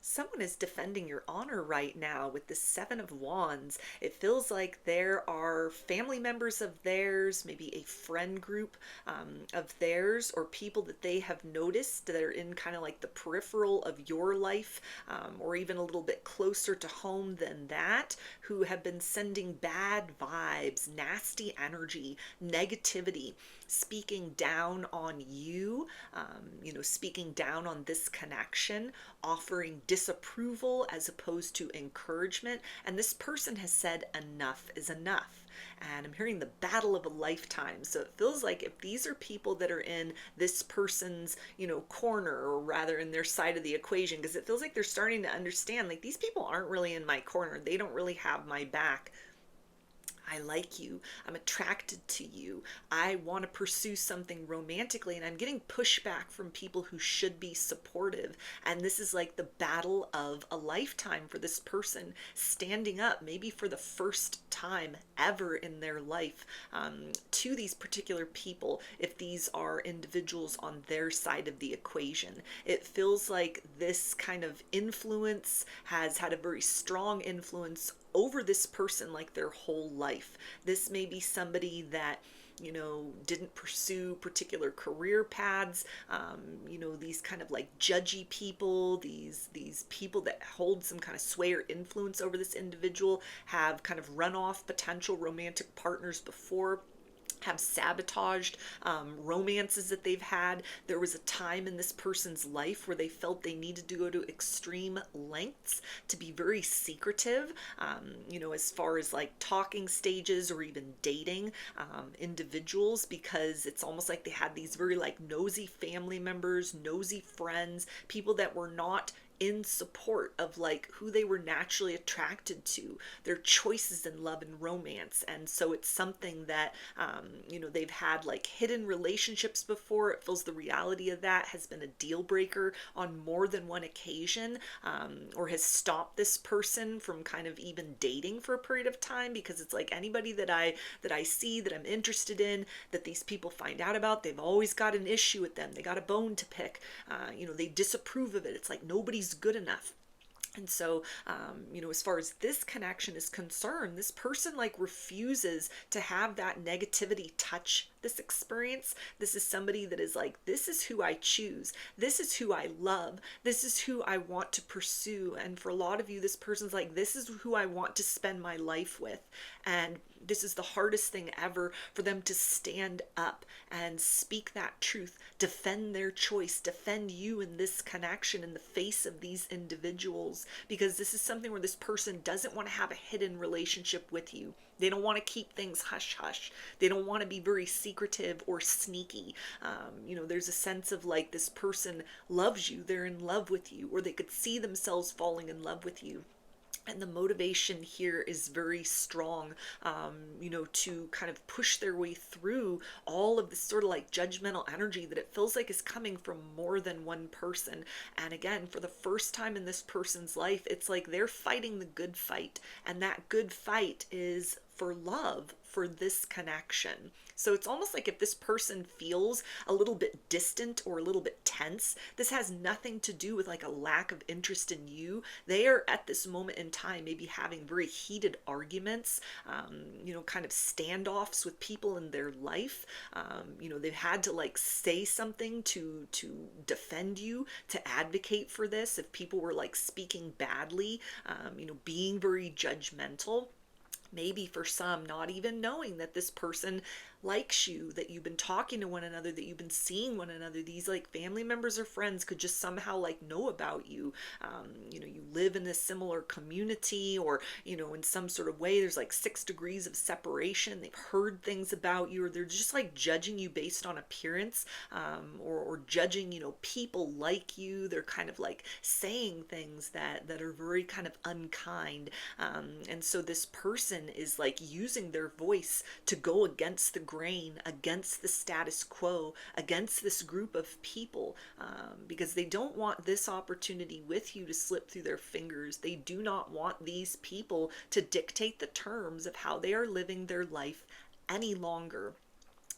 Someone is defending your honor right now with the Seven of Wands. It feels like there are family members of theirs, maybe a friend group of theirs, or people that they have noticed that are in kind of like the peripheral of your life, or even a little bit closer to home than that, who have been sending bad vibes, nasty energy, negativity, speaking down on you, speaking down on this connection, offering disapproval as opposed to encouragement. And this person has said enough is enough. And I'm hearing the battle of a lifetime. So it feels like if these are people that are in this person's, corner, or rather in their side of the equation, because it feels like they're starting to understand, like, these people aren't really in my corner. They don't really have my back. I like you. I'm attracted to you. I want to pursue something romantically, and I'm getting pushback from people who should be supportive. And this is like the battle of a lifetime for this person, standing up, maybe for the first time ever in their life, to these particular people, if these are individuals on their side of the equation. It feels like this kind of influence has had a very strong influence over this person like their whole life. This may be somebody that didn't pursue particular career paths. These kind of like judgy people, these people that hold some kind of sway or influence over this individual, have kind of run off potential romantic partners before, have sabotaged romances that they've had. There was a time in this person's life where they felt they needed to go to extreme lengths to be very secretive, as far as like talking stages or even dating individuals, because it's almost like they had these very like nosy family members, nosy friends, people that were not in support of like who they were naturally attracted to, their choices in love and romance. And so it's something that they've had like hidden relationships before. It feels the reality of that has been a deal breaker on more than one occasion, or has stopped this person from kind of even dating for a period of time, because it's like anybody that I see that I'm interested in, that these people find out about, they've always got an issue with them. They got a bone to pick. They disapprove of it. It's like nobody's good enough. And so, as far as this connection is concerned, this person like refuses to have that negativity touch this experience. This is somebody that is like, this is who I choose. This is who I love. This is who I want to pursue. And for a lot of you, this person's like, this is who I want to spend my life with. And this is the hardest thing ever for them to stand up and speak that truth, defend their choice, defend you in this connection in the face of these individuals, because this is something where this person doesn't want to have a hidden relationship with you. They don't want to keep things hush hush. They don't want to be very secretive or sneaky. There's a sense of like this person loves you, they're in love with you, or they could see themselves falling in love with you. And the motivation here is very strong, to kind of push their way through all of this sort of like judgmental energy that it feels like is coming from more than one person. And again, for the first time in this person's life, it's like they're fighting the good fight. And that good fight is for love, for this connection. So it's almost like if this person feels a little bit distant or a little bit tense, this has nothing to do with like a lack of interest in you. They are at this moment in time maybe having very heated arguments, kind of standoffs with people in their life. They've had to like say something to defend you, to advocate for this. If people were like speaking badly, being very judgmental. Maybe for some, not even knowing that this person likes you, that you've been talking to one another, that you've been seeing one another. These like family members or friends could just somehow like know about you. You live in a similar community, or, in some sort of way, there's like 6 degrees of separation. They've heard things about you, or they're just like judging you based on appearance, or judging, people like you. They're kind of like saying things that are very kind of unkind. And so this person is like using their voice to go against the grain, against the status quo, against this group of people, because they don't want this opportunity with you to slip through their fingers. They do not want these people to dictate the terms of how they are living their life any longer.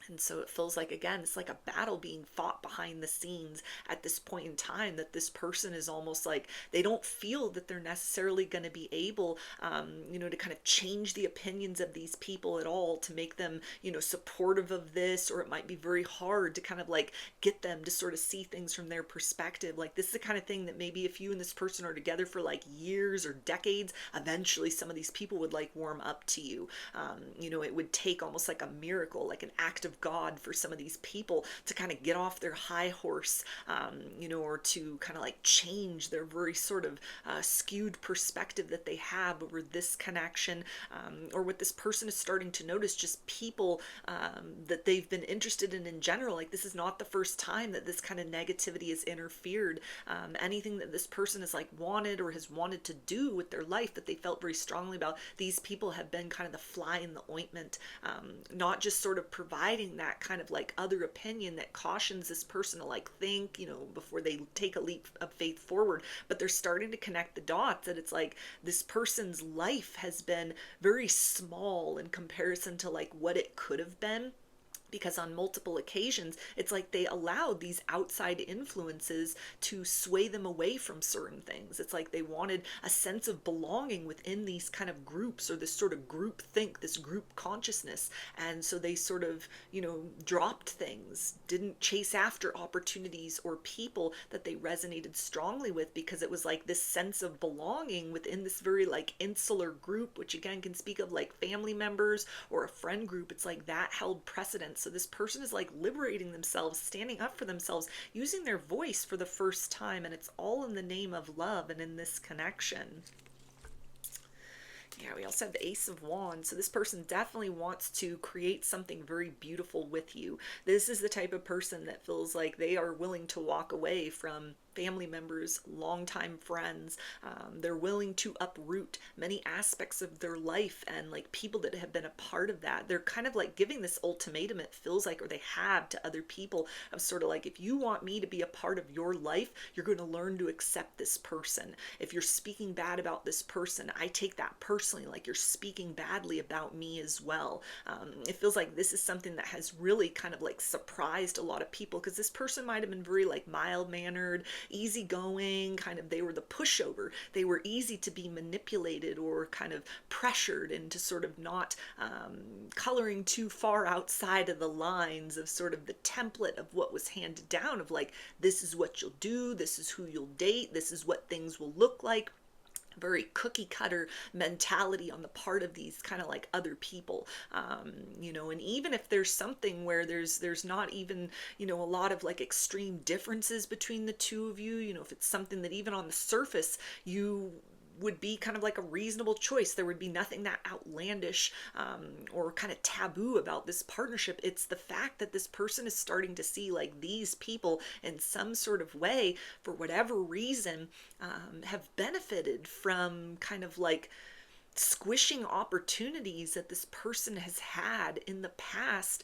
And so it feels like, again, it's like a battle being fought behind the scenes at this point in time, that this person is almost like they don't feel that they're necessarily going to be able, to kind of change the opinions of these people at all to make them, supportive of this, or it might be very hard to kind of like get them to sort of see things from their perspective. Like, this is the kind of thing that maybe if you and this person are together for like years or decades, eventually some of these people would like warm up to you. It would take almost like a miracle, like an act of God for some of these people to kind of get off their high horse, or to kind of like change their very sort of skewed perspective that they have over this connection, or what this person is starting to notice, just people that they've been interested in general. Like, this is not the first time that this kind of negativity has interfered. Anything that this person has like wanted or has wanted to do with their life that they felt very strongly about, these people have been kind of the fly in the ointment, not just sort of providing that kind of like other opinion that cautions this person to like think, before they take a leap of faith forward, but they're starting to connect the dots that it's like this person's life has been very small in comparison to like what it could have been, because on multiple occasions it's like they allowed these outside influences to sway them away from certain things. It's like they wanted a sense of belonging within these kind of groups, or this sort of group think, this group consciousness, and so they sort of dropped things, didn't chase after opportunities or people that they resonated strongly with, because it was like this sense of belonging within this very like insular group, which again can speak of like family members or a friend group. It's like that held precedence. So this person is like liberating themselves, standing up for themselves, using their voice for the first time, and it's all in the name of love and in this connection. Yeah, we also have the Ace of Wands. So this person definitely wants to create something very beautiful with you. This is the type of person that feels like they are willing to walk away from family members, longtime friends. They're willing to uproot many aspects of their life and like people that have been a part of that. They're kind of like giving this ultimatum, it feels like, or they have to other people, of sort of like, if you want me to be a part of your life, you're going to learn to accept this person. If you're speaking bad about this person, I take that personally, like you're speaking badly about me as well. It feels like this is something that has really kind of like surprised a lot of people, because this person might have been very like mild mannered, easygoing, kind of, they were the pushover. They were easy to be manipulated or kind of pressured into sort of not coloring too far outside of the lines of sort of the template of what was handed down, of like, this is what you'll do, this is who you'll date, this is what things will look like. Very cookie cutter mentality on the part of these kind of like other people, and even if there's something where there's not even a lot of like extreme differences between the two of you, if it's something that even on the surface you would be kind of like a reasonable choice, there would be nothing that outlandish or kind of taboo about this partnership. It's the fact that this person is starting to see like these people in some sort of way, for whatever reason, have benefited from kind of like squishing opportunities that this person has had in the past,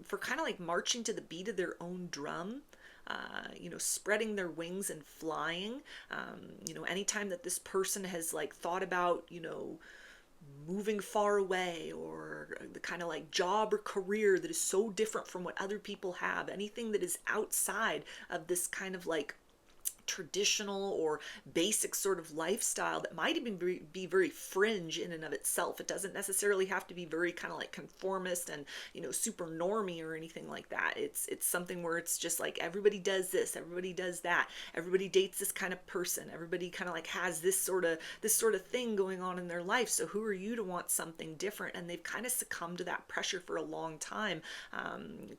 for kind of like marching to the beat of their own drum, spreading their wings and flying. Anytime that this person has like thought about, moving far away, or the kind of like job or career that is so different from what other people have, anything that is outside of this kind of like traditional or basic sort of lifestyle that might even be very fringe in and of itself. It doesn't necessarily have to be very kind of like conformist and super normie or anything like that. It's something where it's just like everybody does this, everybody does that, everybody dates this kind of person, everybody kind of like has this sort of thing going on in their life. So who are you to want something different? And they've kind of succumbed to that pressure for a long time,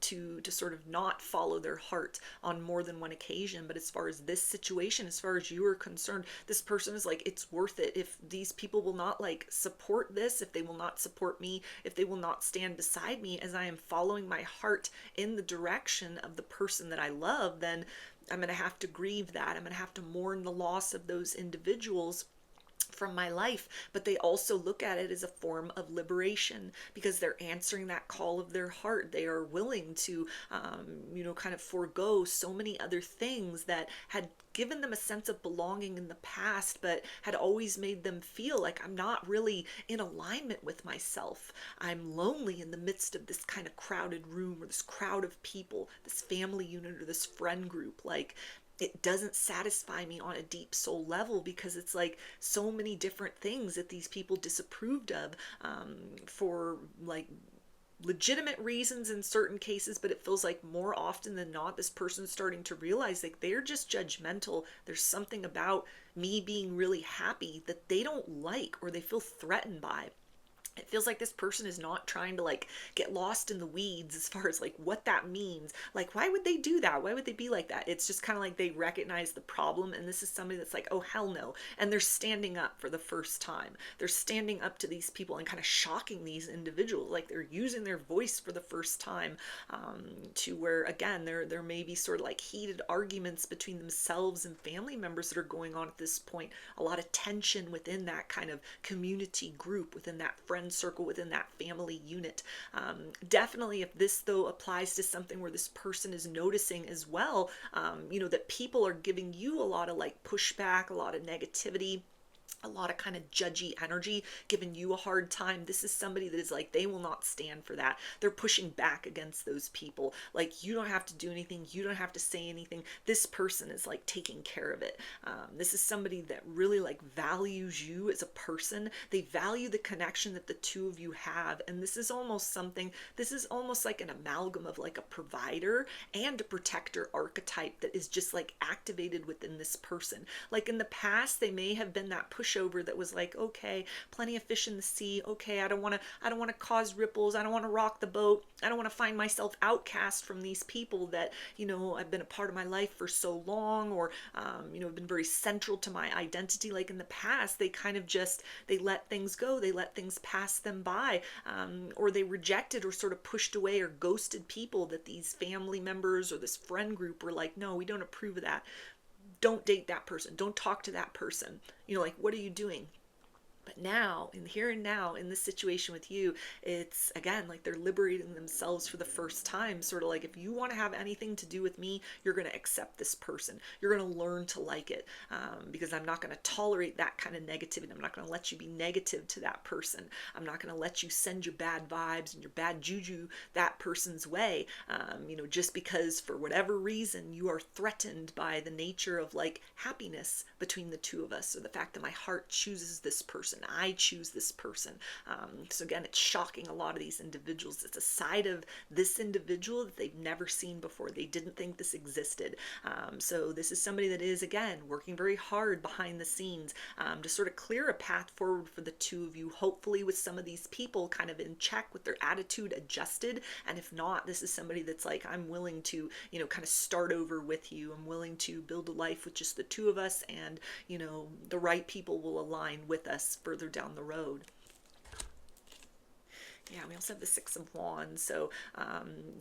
to sort of not follow their heart on more than one occasion. But as far as this situation, as far as you are concerned, this person is like, it's worth it. If these people will not like support this, if they will not support me, if they will not stand beside me as I am following my heart in the direction of the person that I love, then I'm going to have to grieve that. I'm going to have to mourn the loss of those individuals from my life, but they also look at it as a form of liberation because they're answering that call of their heart. They are willing to, kind of forego so many other things that had given them a sense of belonging in the past, but had always made them feel like I'm not really in alignment with myself. I'm lonely in the midst of this kind of crowded room or this crowd of people, this family unit or this friend group. Like, it doesn't satisfy me on a deep soul level because it's like so many different things that these people disapproved of, for like legitimate reasons in certain cases, but it feels like more often than not this person's starting to realize like they're just judgmental. There's something about me being really happy that they don't like or they feel threatened by. It feels like this person is not trying to like get lost in the weeds as far as like what that means. Like, why would they do that? Why would they be like that? It's just kind of like they recognize the problem, and this is somebody that's like, oh hell no, and they're standing up for the first time. They're standing up to these people and kind of shocking these individuals. Like, they're using their voice for the first time, to where again there may be sort of like heated arguments between themselves and family members that are going on at this point. A lot of tension within that kind of community group, within that friend circle, within that family unit. Definitely, if this though applies to something where this person is noticing as well, that people are giving you a lot of like pushback, a lot of negativity, a lot of kind of judgy energy, giving you a hard time. This is somebody that is like, they will not stand for that. They're pushing back against those people. Like, you don't have to do anything. You don't have to say anything. This person is like taking care of it. This is somebody that really like values you as a person. They value the connection that the two of you have. And this is almost like an amalgam of like a provider and a protector archetype that is just like activated within this person. Like, in the past, they may have been that pushover that was like, okay, plenty of fish in the sea. Okay, I don't want to cause ripples. I don't want to rock the boat. I don't want to find myself outcast from these people that, I've been a part of my life for so long, or, have been very central to my identity. Like, in the past, they kind of just, they let things go. They let things pass them by, or they rejected or sort of pushed away or ghosted people that these family members or this friend group were like, no, we don't approve of that. Don't date that person. Don't talk to that person. Like, what are you doing? But now, in here and now, in this situation with you, it's again like they're liberating themselves for the first time. Sort of like, if you want to have anything to do with me, you're going to accept this person. You're going to learn to like it, because I'm not going to tolerate that kind of negativity. I'm not going to let you be negative to that person. I'm not going to let you send your bad vibes and your bad juju that person's way, just because for whatever reason you are threatened by the nature of like happiness between the two of us, or the fact that my heart chooses this person. I choose this person. So again, it's shocking a lot of these individuals. It's a side of this individual that they've never seen before. They didn't think this existed. So this is somebody that is, again, working very hard behind the scenes, to sort of clear a path forward for the two of you, hopefully with some of these people kind of in check, with their attitude adjusted. And if not, this is somebody that's like, I'm willing to, kind of start over with you. I'm willing to build a life with just the two of us, and, the right people will align with us further down the road. Yeah, we also have the Six of Wands. So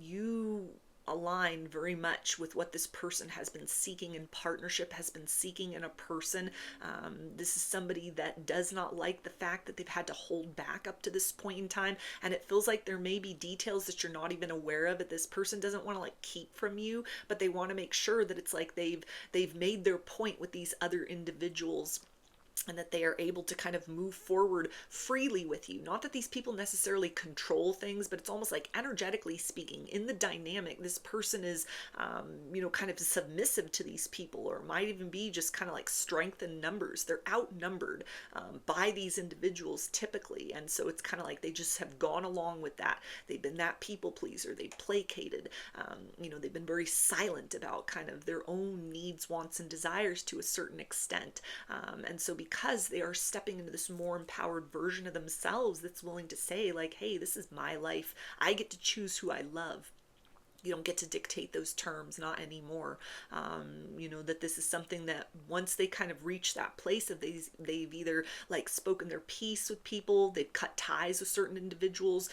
you align very much with what this person has been seeking in partnership, has been seeking in a person. This is somebody that does not like the fact that they've had to hold back up to this point in time, and it feels like there may be details that you're not even aware of that this person doesn't want to like keep from you, but they want to make sure that it's like they've made their point with these other individuals, and that they are able to kind of move forward freely with you. Not that these people necessarily control things, but it's almost like, energetically speaking, in the dynamic, this person is, kind of submissive to these people, or might even be just kind of like strength in numbers. They're outnumbered by these individuals typically. And so it's kind of like they just have gone along with that. They've been that people pleaser. They've placated. They've been very silent about kind of their own needs, wants, and desires to a certain extent. And so because they are stepping into this more empowered version of themselves that's willing to say like, hey, this is my life. I get to choose who I love. You don't get to dictate those terms, not anymore. That this is something that once they kind of reach that place of they've either like spoken their piece with people, they've cut ties with certain individuals,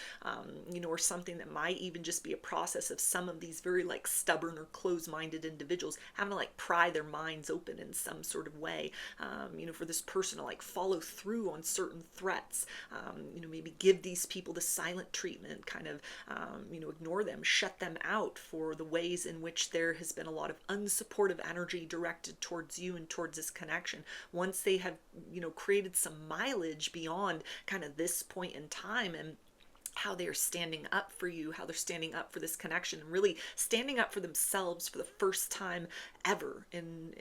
or something that might even just be a process of some of these very like stubborn or closed-minded individuals having to like pry their minds open in some sort of way, for this person to like follow through on certain threats, maybe give these people the silent treatment, kind of, ignore them, shut them out for the ways in which there has been a lot of unsupportive energy directed towards you and towards this connection. Once they have, created some mileage beyond kind of this point in time, and how they're standing up for you, how they're standing up for this connection, and really standing up for themselves for the first time ever in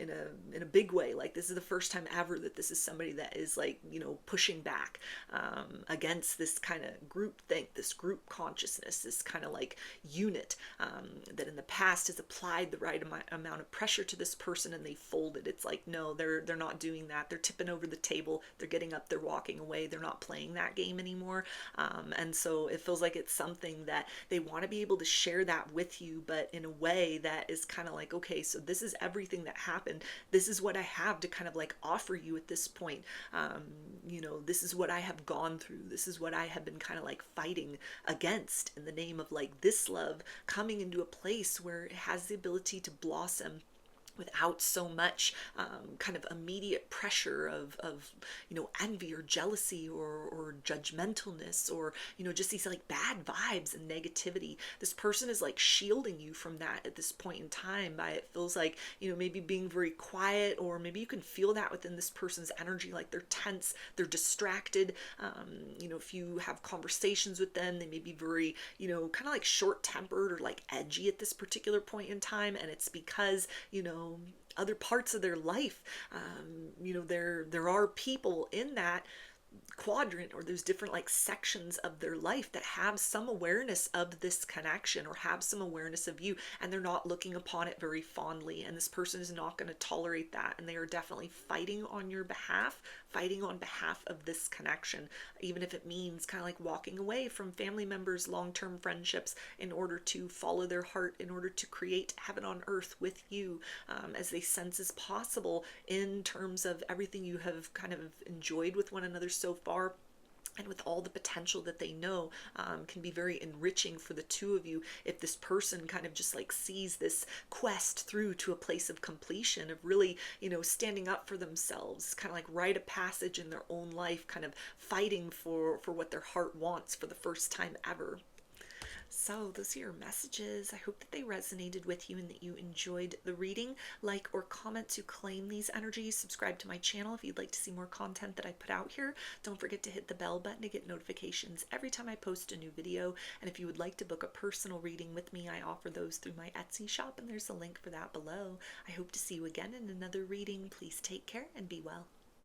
a big way. Like, this is the first time ever that this is somebody that is like, pushing back against this kind of group think, this group consciousness, this kind of like unit that in the past has applied the right amount of pressure to this person and they folded. It's like, no, they're not doing that. They're tipping over the table. They're getting up. They're walking away. They're not playing that game anymore. And so it feels like it's something that they want to be able to share that with you, but in a way that is kind of like, okay, so this is everything that happened. This is what I have to kind of like offer you at this point. This is what I have gone through. This is what I have been kind of like fighting against in the name of like this love coming into a place where it has the ability to blossom without so much kind of immediate pressure of envy or jealousy or judgmentalness, or just these like bad vibes and negativity. This person is like shielding you from that at this point in time by, it feels like, maybe being very quiet, or maybe you can feel that within this person's energy, like they're tense, they're distracted. If you have conversations with them, they may be very, kind of like short-tempered or like edgy at this particular point in time, and it's because, other parts of their life, there are people in that quadrant, or there's different like sections of their life that have some awareness of this connection or have some awareness of you, and they're not looking upon it very fondly, and this person is not going to tolerate that, and they are definitely fighting on your behalf, fighting on behalf of this connection, even if it means kind of like walking away from family members, long-term friendships, in order to follow their heart, in order to create heaven on earth with you, as they sense as possible in terms of everything you have kind of enjoyed with one another so far, and with all the potential that they know, can be very enriching for the two of you if this person kind of just like sees this quest through to a place of completion, of really, standing up for themselves, kind of like rite of passage in their own life, kind of fighting for what their heart wants for the first time ever. So those are your messages. I hope that they resonated with you and that you enjoyed the reading. Like or comment to claim these energies. Subscribe to my channel if you'd like to see more content that I put out here. Don't forget to hit the bell button to get notifications every time I post a new video. And if you would like to book a personal reading with me, I offer those through my Etsy shop, and there's a link for that below. I hope to see you again in another reading. Please take care and be well.